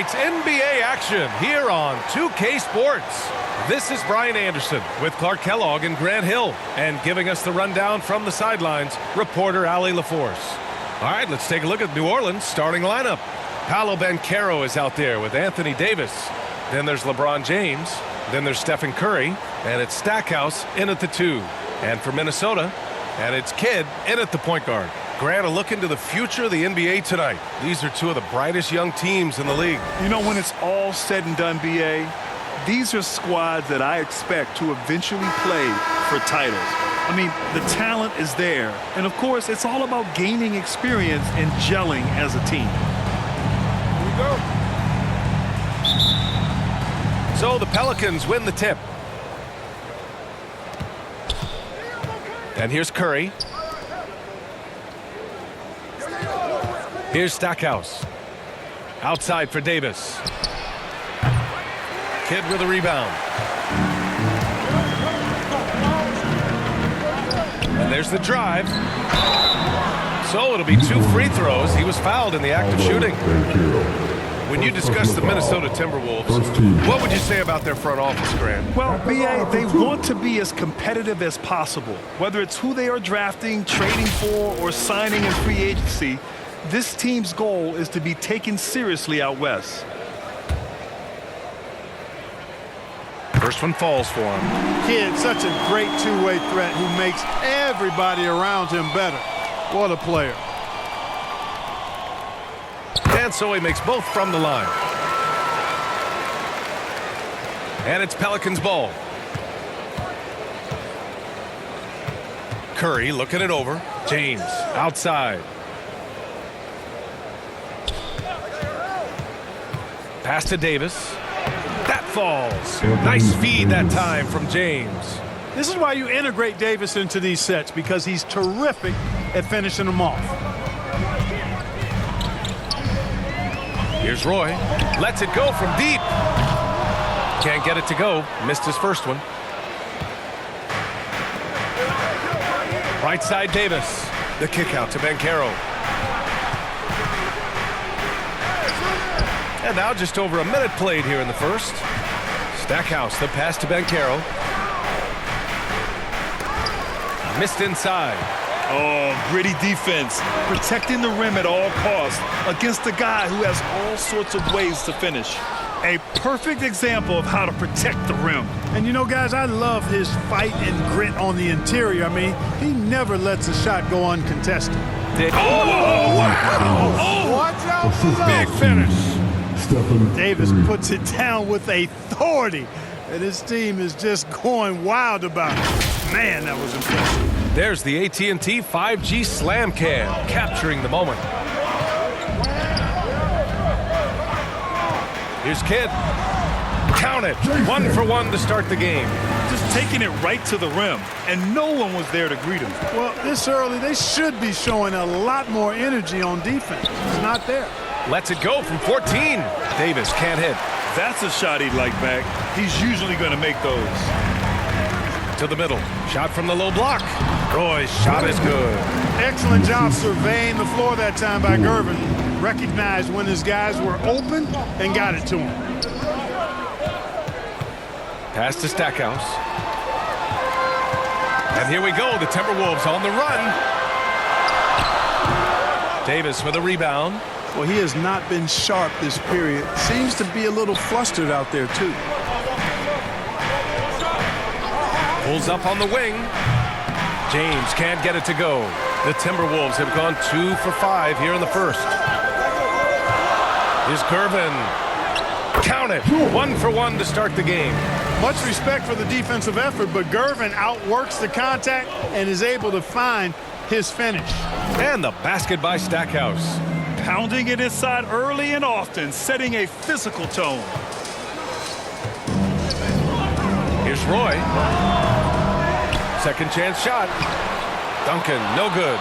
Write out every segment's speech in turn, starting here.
It's NBA action here on 2K Sports. This is Brian Anderson with Clark Kellogg and Grant Hill. And giving us the rundown from the sidelines, reporter Allie LaForce. All right, let's take a look at New Orleans' starting lineup. Paolo Banchero is out there with Anthony Davis. Then there's LeBron James. Then there's Stephen Curry. And it's Stackhouse in at the 2. And for Minnesota, and it's Kidd in at the point guard. Grant, a look into the future of the NBA tonight. These are two of the brightest young teams in the league. You know, when it's all said and done, B.A., these are squads that I expect to eventually play for titles. I mean, the talent is there. And, of course, it's all about gaining experience and gelling as a team. Here we go. So the Pelicans win the tip. And here's Curry. Here's Stackhouse. Outside for Davis. Kidd with a rebound. And there's the drive. So it'll be 2 free throws. He was fouled in the act of shooting. When you discuss the Minnesota Timberwolves, what would you say about their front office, Grant? Well, B.A., they want to be as competitive as possible. Whether it's who they are drafting, trading for, or signing in free agency, this team's goal is to be taken seriously out west. First one falls for him. Kidd, such a great two-way threat who makes everybody around him better. What a player. And so he makes both from the line. And it's Pelicans ball. Curry looking it over. James outside. Pass to Davis. That falls. Nice feed that time from James. This is why you integrate Davis into these sets, because he's terrific at finishing them off. Here's Roy. Lets it go from deep. Can't get it to go. Missed his first one. Right side Davis. The kick out to Banchero. And now just over a minute played here in the first. Stackhouse, the pass to Banchero. Missed inside. Oh, gritty defense. Protecting the rim at all costs against a guy who has all sorts of ways to finish. A perfect example of how to protect the rim. And you know, guys, I love his fight and grit on the interior. I mean, he never lets a shot go uncontested. Oh, wow. Watch out for Big finish. Davis puts it down with authority, and his team is just going wild about it. Man, that was impressive. There's the AT&T 5G Slam Cam, capturing the moment. Here's Kidd. Count it. 1 for 1 to start the game. Just taking it right to the rim, and no one was there to greet him. Well, this early, they should be showing a lot more energy on defense. It's not there. Lets it go from 14. Davis can't hit. That's a shot he'd like back. He's usually going to make those. To the middle. Shot from the low block. Roy's shot is good. Excellent job surveying the floor that time by Gervin. Recognized when his guys were open and got it to him. Pass to Stackhouse. And here we go. The Timberwolves on the run. Davis with a rebound. Well, he has not been sharp this period. Seems to be a little flustered out there, too. Pulls up on the wing. James can't get it to go. The Timberwolves have gone 2 for 5 here in the first. Here's Gervin. Count it. 1 for 1 to start the game. Much respect for the defensive effort, but Gervin outworks the contact and is able to find his finish. And the basket by Stackhouse. Pounding it inside early and often, setting a physical tone. Here's Roy. Second chance shot. Duncan, no good.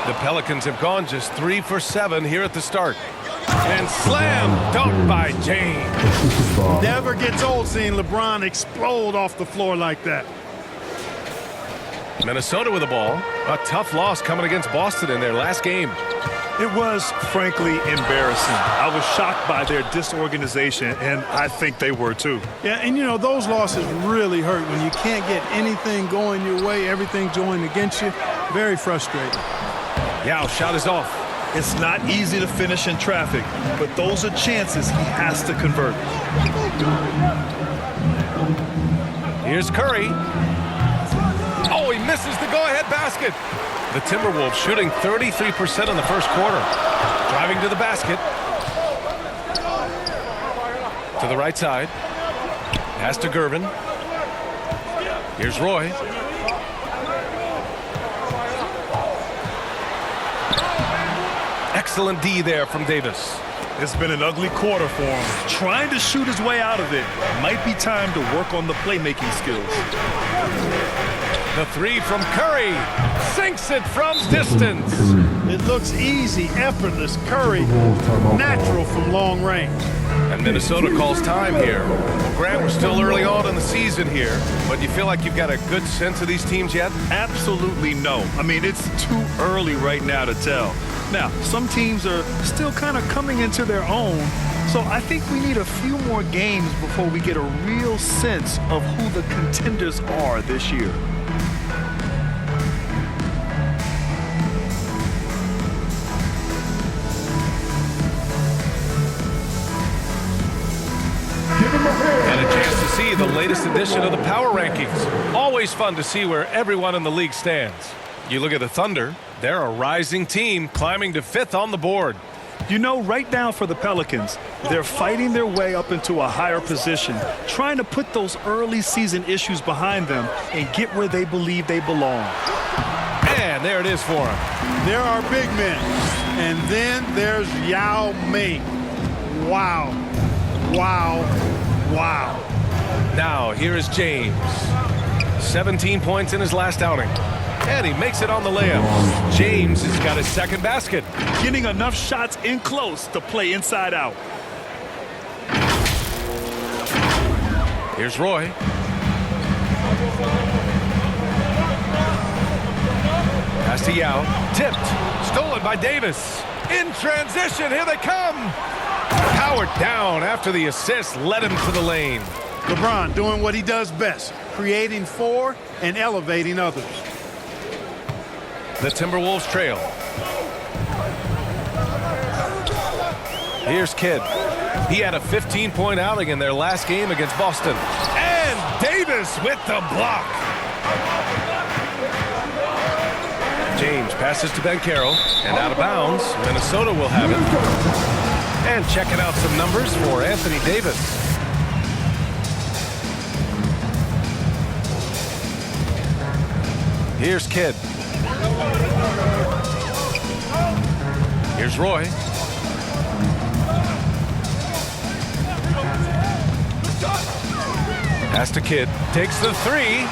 The Pelicans have gone just 3 for 7 here at the start. And slam dunk by James. Never gets old seeing LeBron explode off the floor like that. Minnesota with the ball. A tough loss coming against Boston in their last game. It was, frankly, embarrassing. I was shocked by their disorganization, and I think they were too. Yeah, and you know, those losses really hurt when you can't get anything going your way, everything's going against you. Very frustrating. Yao shot is off. It's not easy to finish in traffic, but those are chances he has to convert. Here's Curry. Oh, he misses the go-ahead basket. The Timberwolves shooting 33% in the first quarter. Driving to the basket. To the right side. Pass to Gervin. Here's Roy. Excellent D there from Davis. It's been an ugly quarter for him. Trying to shoot his way out of it. Might be time to work on the playmaking skills. The three from Curry. Sinks it from distance. It looks easy, effortless. Curry, natural from long range. And Minnesota calls time here. Well, Grant, we're still early on in the season here, but you feel like you've got a good sense of these teams yet? Absolutely no. I mean, it's too early right now to tell. Now, some teams are still kind of coming into their own, so I think we need a few more games before we get a real sense of who the contenders are this year. And a chance to see the latest edition of the Power Rankings. Always fun to see where everyone in the league stands. You look at the Thunder, they're a rising team climbing to 5th on the board. You know, right now for the Pelicans, they're fighting their way up into a higher position, trying to put those early season issues behind them and get where they believe they belong. And there it is for them. There are big men. And then there's Yao Ming. Wow. Wow. Wow. Now, here is James. 17 points in his last outing. And he makes it on the layup. James has got his second basket. Getting enough shots in close to play inside out. Here's Roy. Pass to Yao. Tipped. Stolen by Davis. In transition. Here they come. Powered down after the assist led him to the lane. LeBron doing what he does best, creating for and elevating others. The Timberwolves trail. Here's Kidd. He had a 15-point outing in their last game against Boston. And Davis with the block. James passes to Banchero and out of bounds. Minnesota will have it. And checking out some numbers for Anthony Davis. Here's Kidd. Here's Roy. Pass to Kidd. Takes the three.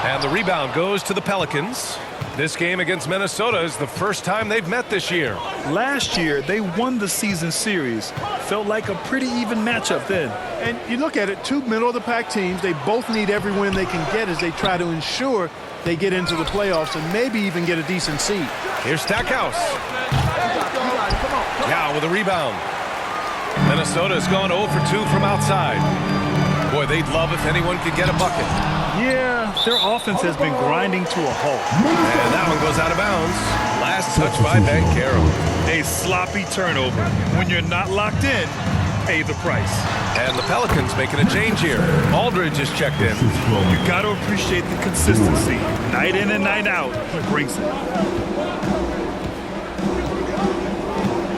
And the rebound goes to the Pelicans. This game against Minnesota is the first time they've met this year. Last year, they won the season series. Felt like a pretty even matchup then. And you look at it, two middle-of-the-pack teams. They both need every win they can get as they try to ensure they get into the playoffs and maybe even get a decent seed. Here's Stackhouse. Yao with a rebound. Minnesota's gone 0 for 2 from outside. Boy, they'd love if anyone could get a bucket. Yeah, their offense has been grinding to a halt. And that one goes out of bounds. Last touch by Banchero. A sloppy turnover. When you're not locked in, pay the price. And the Pelicans making a change here. Aldridge is checked in. You got to appreciate the consistency. Night in and night out, he brings it.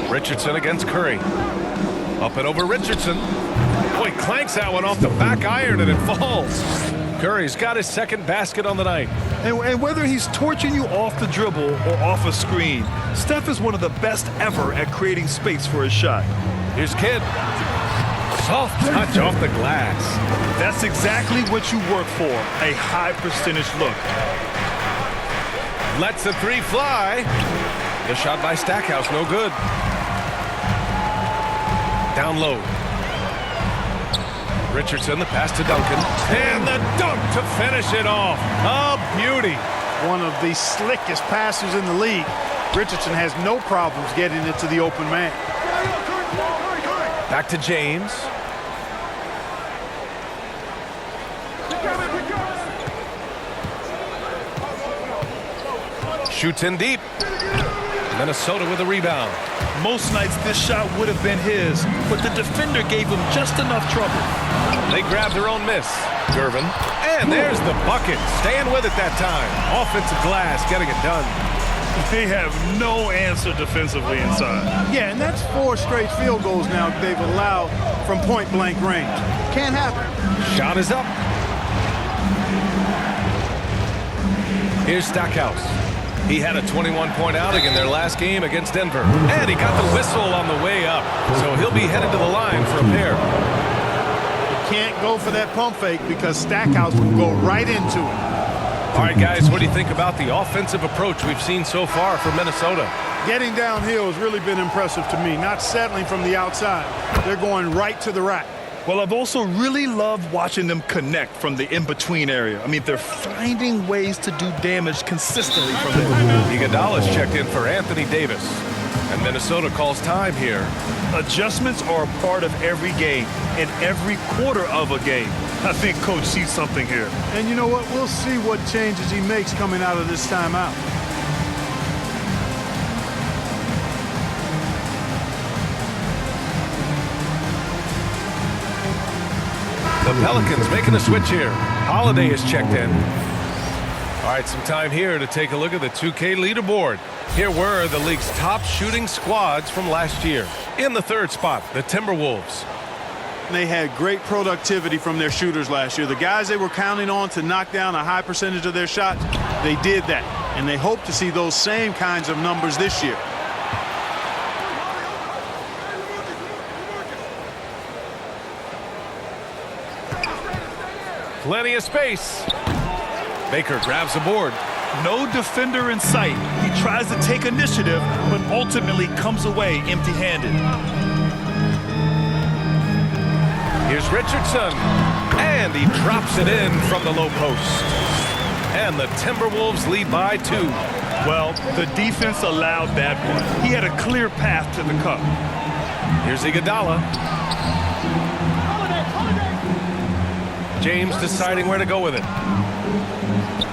Richardson against Curry. Up and over Richardson. Boy, clanks that one off the back iron and it falls. Curry's got his second basket on the night. And whether he's torching you off the dribble or off a screen, Steph is one of the best ever at creating space for his shot. Here's Kidd. Soft touch off the glass. That's exactly what you work for, a high percentage look. Lets the three fly. The shot by Stackhouse, no good. Down low. Richardson, the pass to Duncan. And the dunk to finish it off. A beauty. One of the slickest passers in the league. Richardson has no problems getting it to the open man. Back to James. Shoots in deep. Minnesota with a rebound. Most nights this shot would have been his, but the defender gave him just enough trouble. They grab their own miss. Gervin. And there's the bucket. Staying with it that time. Offensive glass getting it done. They have no answer defensively inside. Yeah, and that's 4 straight field goals now they've allowed from point-blank range. Can't happen. Shot is up. Here's Stackhouse. He had a 21-point outing in their last game against Denver. And he got the whistle on the way up. So he'll be headed to the line for a pair. Can't go for that pump fake because Stackhouse will go right into it. All right, guys, what do you think about the offensive approach we've seen so far from Minnesota? Getting downhill has really been impressive to me, not settling from the outside. They're going right to the rack. Well, I've also really loved watching them connect from the in-between area. I mean, they're finding ways to do damage consistently from there. Iguodala's checked in for Anthony Davis. And Minnesota calls time here. Adjustments are a part of every game and every quarter of a game. I think Coach sees something here. And you know what? We'll see what changes he makes coming out of this timeout. The Pelicans making a switch here. Holiday is checked in. All right, some time here to take a look at the 2K leaderboard. Here were the league's top shooting squads from last year. In the 3rd spot, the Timberwolves. They had great productivity from their shooters last year. The guys they were counting on to knock down a high percentage of their shots, they did that. And they hope to see those same kinds of numbers this year. Plenty of space. Baker grabs the board. No defender in sight. He tries to take initiative, but ultimately comes away empty-handed. Here's Richardson. And he drops it in from the low post. And the Timberwolves lead by 2. Well, the defense allowed that one. He had a clear path to the cup. Here's Iguodala. James deciding where to go with it.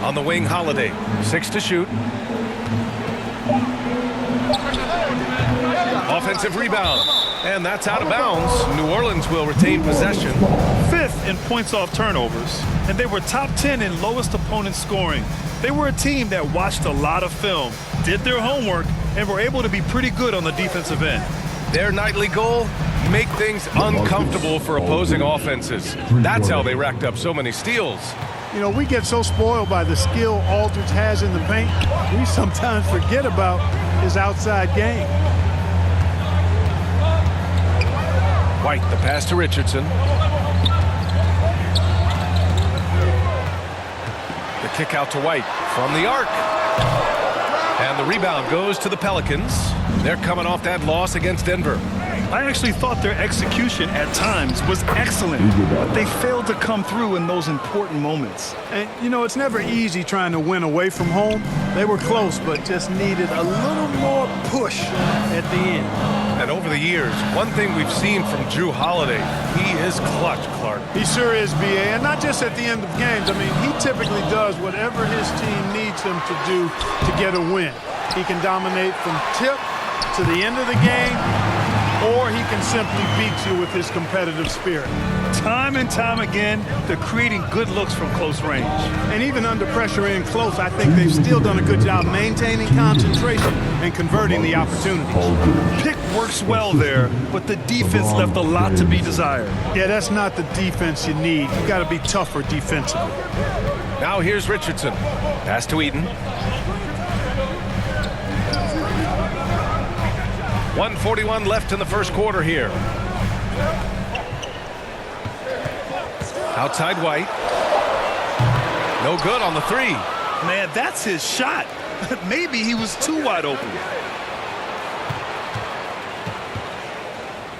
On the wing, Holiday. 6 to shoot. Offensive rebound. And that's out of bounds. New Orleans will retain possession. 5th in points off turnovers. And they were top 10 in lowest opponent scoring. They were a team that watched a lot of film, did their homework, and were able to be pretty good on the defensive end. Their nightly goal? Make things uncomfortable for opposing offenses. That's how they racked up so many steals. You know, we get so spoiled by the skill Aldridge has in the paint, we sometimes forget about his outside game. White, the pass to Richardson. The kick out to White from the arc. And the rebound goes to the Pelicans. They're coming off that loss against Denver. I actually thought their execution at times was excellent, but they failed to come through in those important moments. And, you know, it's never easy trying to win away from home. They were close, but just needed a little more push at the end. And over the years, one thing we've seen from Jrue Holiday, he is clutch, Clark. He sure is, B.A., and not just at the end of games. I mean, he typically does whatever his team needs him to do to get a win. He can dominate from tip to the end of the game, or he can simply beat you with his competitive spirit. Time and time again, they're creating good looks from close range. And even under pressure in close, I think they've still done a good job maintaining concentration and converting the opportunities. Pick works well there, but the defense left a lot to be desired. Yeah, that's not the defense you need. You got to be tougher defensively. Now here's Richardson. Pass to Eaton. 1:41 left in the first quarter here. Outside White. No good on the 3. Man, that's his shot. Maybe he was too wide open.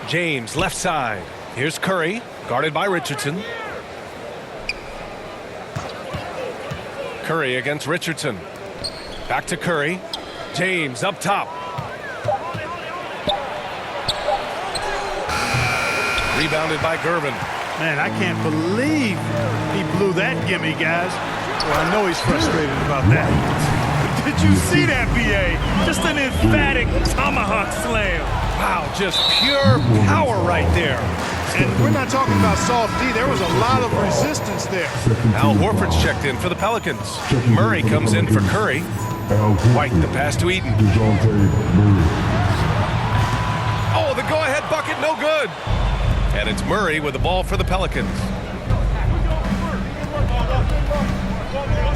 James, left side. Here's Curry, guarded by Richardson. Curry against Richardson. Back to Curry. James up top. Rebounded by Gervin. Man, I can't believe he blew that gimme, guys. Well, I know he's frustrated about that. Did you see that, B.A.? Just an emphatic tomahawk slam. Wow, just pure power right there. And we're not talking about soft D. There was a lot of resistance there. Al Horford's checked in for the Pelicans. Murray comes in for Curry. White the pass to Eaton. Oh, the go-ahead bucket, no good. And it's Murray with the ball for the Pelicans.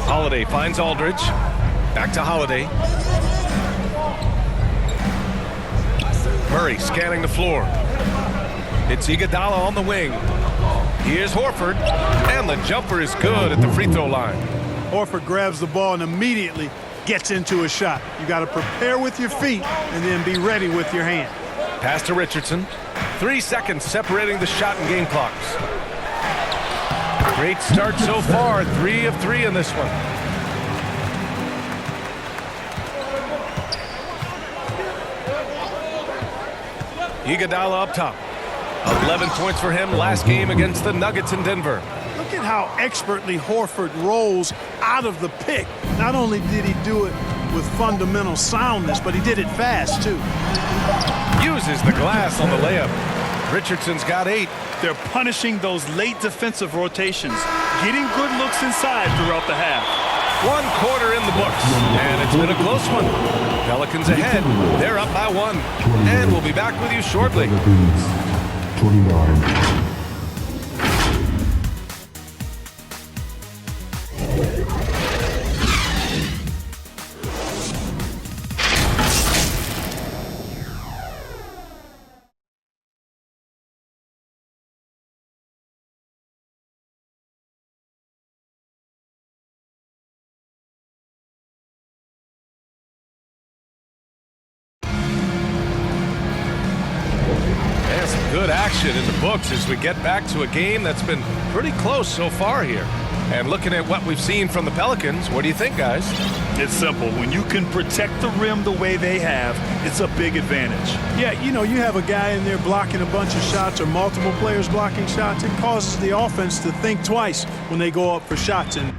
Holiday finds Aldridge. Back to Holiday. Murray scanning the floor. It's Iguodala on the wing. Here's Horford. And the jumper is good at the free throw line. Horford grabs the ball and immediately gets into a shot. You got to prepare with your feet and then be ready with your hand. Pass to Richardson. 3 seconds separating the shot and game clocks. Great start so far. 3 of 3 in this one. Iguodala up top. 11 points for him last game against the Nuggets in Denver. Look at how expertly Horford rolls out of the pick. Not only did he do it with fundamental soundness, but he did it fast, too. Uses the glass on the layup. Richardson's got 8. They're punishing those late defensive rotations, getting good looks inside throughout the half. 1 quarter in the books, and it's been a close one. Pelicans ahead. They're up by 1. And we'll be back with you shortly. 29. Good action in the books as we get back to a game that's been pretty close so far here. And looking at what we've seen from the Pelicans, what do you think, guys? It's simple. When you can protect the rim the way they have, it's a big advantage. Yeah, you know, you have a guy in there blocking a bunch of shots or multiple players blocking shots. It causes the offense to think twice when they go up for shots. And